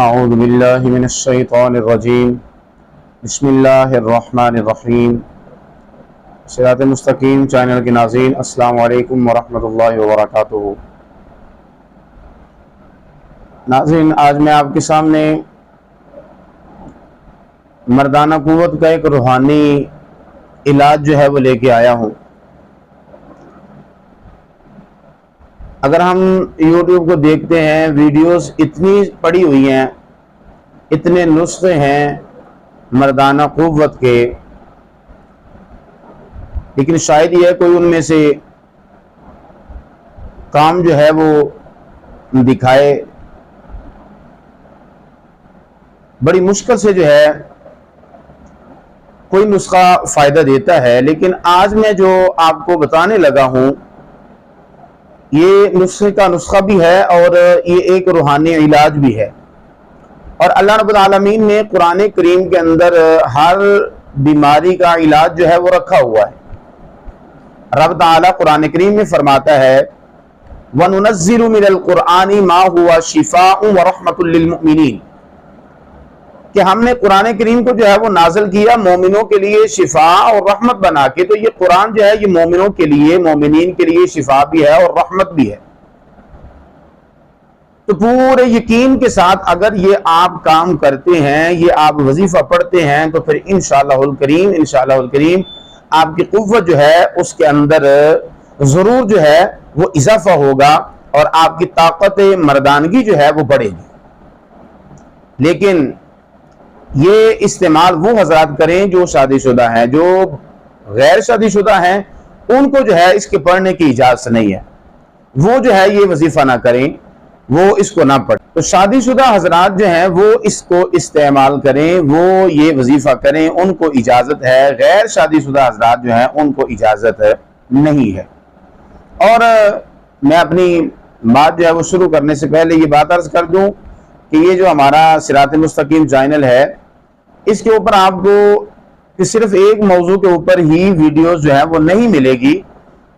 اعوذ باللہ من الشیطان الرجیم بسم اللہ الرحمن الرحیم۔ صراط مستقیم چینل کے ناظرین السلام علیکم ورحمۃ اللہ وبرکاتہ۔ ناظرین، آج میں آپ کے سامنے مردانہ قوت کا ایک روحانی علاج جو ہے وہ لے کے آیا ہوں۔ اگر ہم یوٹیوب کو دیکھتے ہیں، ویڈیوز اتنی پڑی ہوئی ہیں، اتنے نسخے ہیں مردانہ قوت کے، لیکن شاید یہ کوئی ان میں سے کام جو ہے وہ دکھائے۔ بڑی مشکل سے جو ہے کوئی نسخہ فائدہ دیتا ہے، لیکن آج میں جو آپ کو بتانے لگا ہوں یہ نسخے کا نسخہ بھی ہے اور یہ ایک روحانی علاج بھی ہے۔ اور اللہ رب العالمین نے قرآن کریم کے اندر ہر بیماری کا علاج جو ہے وہ رکھا ہوا ہے۔ رب تعالیٰ قرآن کریم میں فرماتا ہے وَنُنَزِّلُ مِنَ الْقُرْآنِ مَا هُوَ شِفَاءٌ وَرَحْمَةٌ لِّلْمُؤْمِنِينَ، کہ ہم نے قرآن کریم کو جو ہے وہ نازل کیا مومنوں کے لیے شفا اور رحمت بنا کے۔ تو یہ قرآن جو ہے یہ مومنوں کے لیے، مومنین کے لیے شفا بھی ہے اور رحمت بھی ہے۔ تو پورے یقین کے ساتھ اگر یہ آپ کام کرتے ہیں، یہ آپ وظیفہ پڑھتے ہیں، تو پھر انشاءاللہ الکریم آپ کی قوت جو ہے اس کے اندر ضرور جو ہے وہ اضافہ ہوگا اور آپ کی طاقت مردانگی جو ہے وہ بڑھے گی۔ لیکن یہ استعمال وہ حضرات کریں جو شادی شدہ ہیں۔ جو غیر شادی شدہ ہیں ان کو جو ہے اس کے پڑھنے کی اجازت نہیں ہے، وہ جو ہے یہ وظیفہ نہ کریں، وہ اس کو نہ پڑھیں۔ تو شادی شدہ حضرات جو ہیں وہ اس کو استعمال کریں، وہ یہ وظیفہ کریں، ان کو اجازت ہے۔ غیر شادی شدہ حضرات جو ہیں ان کو اجازت نہیں ہے۔ اور میں اپنی بات جو ہے وہ شروع کرنے سے پہلے یہ بات عرض کر دوں کہ یہ جو ہمارا صراط مستقیم چینل ہے، اس کے اوپر آپ کو صرف ایک موضوع کے اوپر ہی ویڈیوز جو ہے وہ نہیں ملے گی،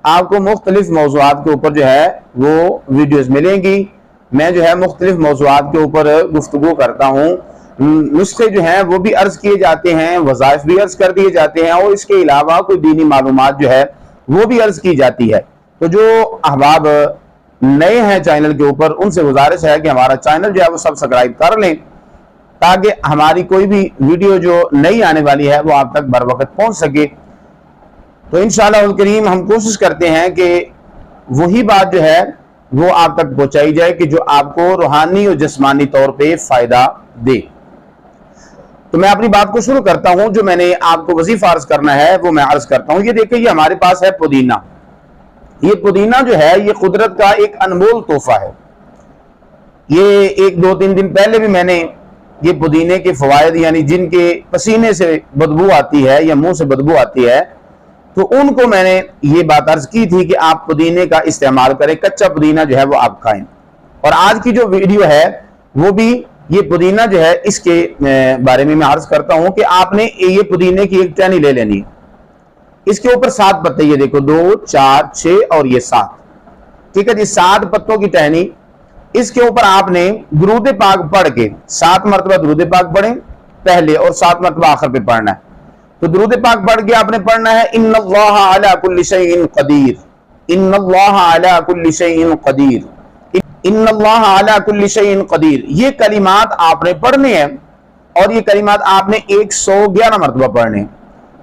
آپ کو مختلف موضوعات کے اوپر جو ہے وہ ویڈیوز ملیں گی۔ میں جو ہے مختلف موضوعات کے اوپر گفتگو کرتا ہوں، نسخے جو ہیں وہ بھی عرض کیے جاتے ہیں، وظائف بھی عرض کر دیے جاتے ہیں، اور اس کے علاوہ کوئی دینی معلومات جو ہے وہ بھی عرض کی جاتی ہے۔ تو جو احباب نئے ہیں چینل کے اوپر، ان سے گزارش ہے کہ ہمارا چینل جو ہے وہ سبسکرائب کر لیں، تاکہ ہماری کوئی بھی ویڈیو جو نئی آنے والی ہے وہ آپ تک بر وقت پہنچ سکے۔ تو انشاءاللہ الکریم ہم کوشش کرتے ہیں کہ وہی بات جو ہے وہ آپ تک پہنچائی جائے کہ جو آپ کو روحانی اور جسمانی طور پہ فائدہ دے۔ تو میں اپنی بات کو شروع کرتا ہوں۔ جو میں نے آپ کو وظیفہ عرض کرنا ہے وہ میں عرض کرتا ہوں۔ یہ دیکھیں، یہ ہمارے پاس ہے پودینہ۔ یہ پودینہ جو ہے یہ قدرت کا ایک انمول تحفہ ہے۔ یہ 1-2-3 دن پہلے بھی میں نے یہ پودینے کے فوائد، یعنی جن کے پسینے سے بدبو آتی ہے یا منہ سے بدبو آتی ہے، تو ان کو میں نے یہ بات عرض کی تھی کہ آپ پودینے کا استعمال کریں، کچا پودینہ جو ہے وہ آپ کھائیں۔ اور آج کی جو ویڈیو ہے وہ بھی یہ پودینہ جو ہے اس کے بارے میں عرض کرتا ہوں کہ آپ نے یہ پودینے کی ایک ٹہنی لے لینی ہے۔ اس کے اوپر 7 پتے، یہ دیکھو 2 4 6 اور یہ 7، ٹھیک ہے جی، 7 پتوں کی ٹہنی۔ اس کے اوپر آپ نے درود پاک پڑھ کے 7 مرتبہ درود پاک پڑھیں پہلے، اور 7 مرتبہ آخر پہ پڑھنا ہے۔ تو درود پاک پڑھ کے آپ نے پڑھنا ہے ان اللہ علی کل شیء قدیر، ان اللہ علی کل شیء قدیر، ان اللہ علی کل شیء قدیر۔ یہ کلمات آپ نے پڑھنے ہیں، اور یہ کلمات آپ نے 111 مرتبہ پڑھنے ہیں۔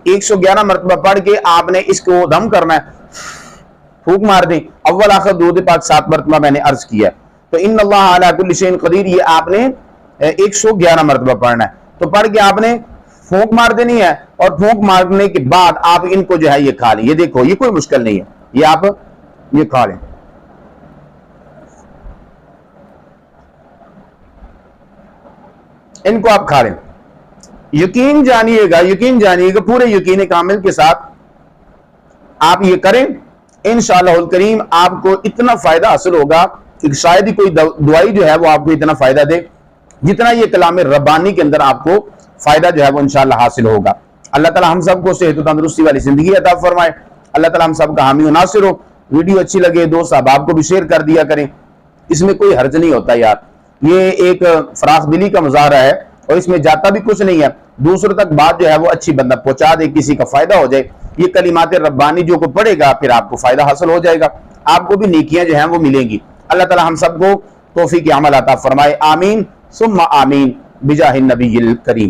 111 مرتبہ پڑھ کے آپ نے اس کو دم کرنا ہے، پھونک مار دیں۔ اول آخر درود پاک 7 مرتبہ میں نے عرض کیا، تو ان اللہ علی کل شیء قدیر یہ آپ نے 111 مرتبہ پڑھنا ہے۔ تو پڑھ کے آپ نے پھونک مار دینی ہے، اور پھونک مارنے کے بعد آپ ان کو جو ہے یہ کھا لیں۔ یہ دیکھو، یہ کوئی مشکل نہیں ہے، یہ آپ یہ کھا لیں۔ ان کو آپ کھا لیں۔ یقین جانیے گا پورے یقین کامل کے ساتھ آپ یہ کریں، انشاءاللہ الکریم آپ کو اتنا فائدہ حاصل ہوگا کہ شاید ہی کوئی دوائی جو ہے وہ آپ کو اتنا فائدہ دے جتنا یہ کلام ربانی کے اندر آپ کو فائدہ جو ہے وہ انشاءاللہ حاصل ہوگا۔ اللہ تعالی ہم سب کو صحت و تندرستی والی زندگی عطا فرمائے۔ اللہ تعالی ہم سب کا حامی و ناصر ہو۔ ویڈیو اچھی لگے دوست احباب کو بھی شیئر کر دیا کریں، اس میں کوئی حرج نہیں ہوتا یار۔ یہ ایک فراخ دلی کا مظاہرہ ہے اور اس میں جاتا بھی کچھ نہیں ہے، دوسروں تک بات جو ہے وہ اچھی بندہ پہنچا دے، کسی کا فائدہ ہو جائے۔ یہ کلمات ربانی جو کو پڑھے گا پھر آپ کو فائدہ حاصل ہو جائے گا، آپ کو بھی نیکیاں جو ہیں وہ ملیں گی۔ اللہ تعالی ہم سب کو توفیق عمل عطا فرمائے، آمین ثم آمین بجاہ النبی الکریم۔